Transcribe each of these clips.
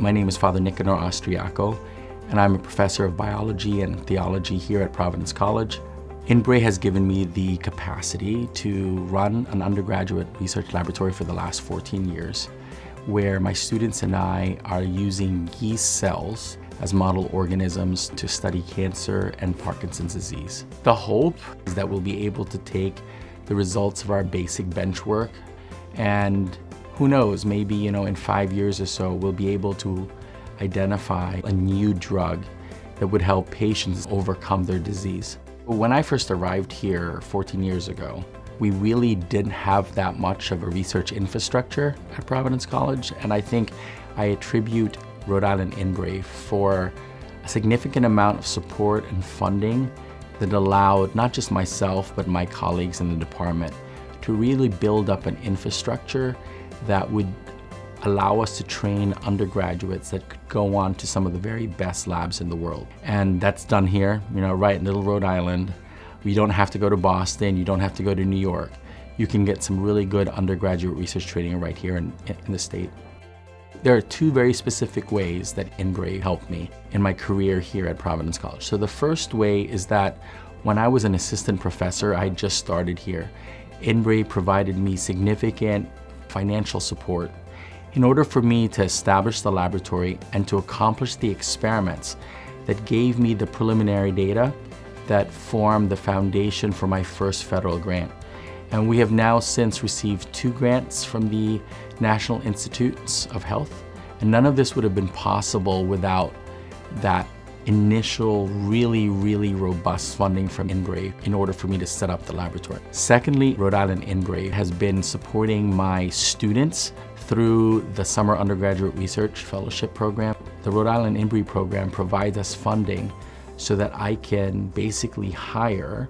My name is Father Nicanor Austriaco, and I'm a professor of biology and theology here at Providence College. Inbre has given me the capacity to run an undergraduate research laboratory for the last 14 years, where my students and I are using yeast cells as model organisms to study cancer and Parkinson's disease. The hope is that we'll be able to take the results of our basic bench work, and who knows, maybe in 5 years or so, we'll be able to identify a new drug that would help patients overcome their disease. When I first arrived here 14 years ago, we really didn't have that much of a research infrastructure at Providence College, and I think I attribute Rhode Island Inbre for a significant amount of support and funding that allowed not just myself, but my colleagues in the department to really build up an infrastructure that would allow us to train undergraduates that could go on to some of the very best labs in the world. And that's done here, right in little Rhode Island. You don't have to go to Boston, you don't have to go to New York. You can get some really good undergraduate research training right here in the state. There are two very specific ways that Inbre helped me in my career here at Providence College. So the first way is that when I was an assistant professor, I just started here. Inbre provided me significant financial support in order for me to establish the laboratory and to accomplish the experiments that gave me the preliminary data that formed the foundation for my first federal grant. And we have now since received 2 grants from the National Institutes of Health, and none of this would have been possible without that initial really robust funding from Inbre in order for me to set up the laboratory. Secondly, Rhode Island Inbre has been supporting my students through the Summer Undergraduate Research Fellowship Program. The Rhode Island Inbre program provides us funding so that I can basically hire,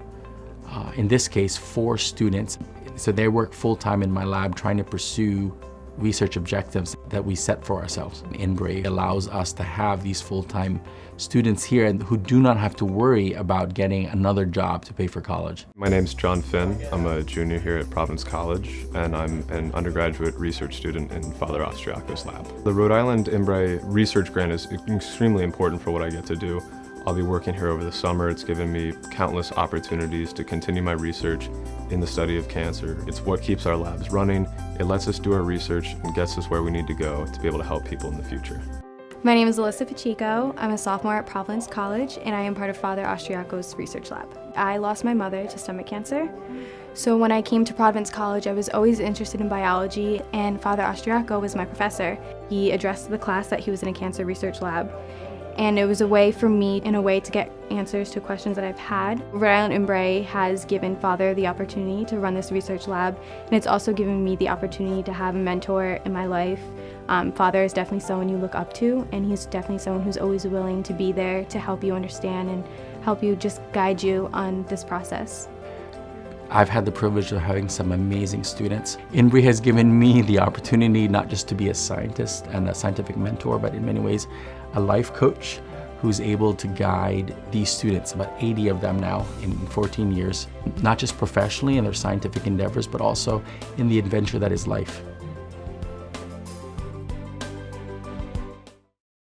in this case, 4 students. So they work full-time in my lab trying to pursue research objectives that we set for ourselves. Inbre allows us to have these full-time students here who do not have to worry about getting another job to pay for college. My name's John Finn. I'm a junior here at Providence College, and I'm an undergraduate research student in Father Austriaco's lab. The Rhode Island Inbre research grant is extremely important for what I get to do. I'll be working here over the summer. It's given me countless opportunities to continue my research in the study of cancer. It's what keeps our labs running. It lets us do our research and gets us where we need to go to be able to help people in the future. My name is Inbre Pc. I'm a sophomore at Providence College, and I am part of Father Austriaco's research lab. I lost my mother to stomach cancer, so when I came to Providence College, I was always interested in biology, and Father Austriaco was my professor. He addressed the class that he was in a cancer research lab, and it was a way for me, in a way, to get answers to questions that I've had. Rhode Island Inbre has given Father the opportunity to run this research lab, and it's also given me the opportunity to have a mentor in my life. Father is definitely someone you look up to, and he's definitely someone who's always willing to be there to help you understand and help you just guide you on this process. I've had the privilege of having some amazing students. Inbre has given me the opportunity not just to be a scientist and a scientific mentor, but in many ways a life coach who's able to guide these students, about 80 of them now in 14 years, not just professionally in their scientific endeavors, but also in the adventure that is life.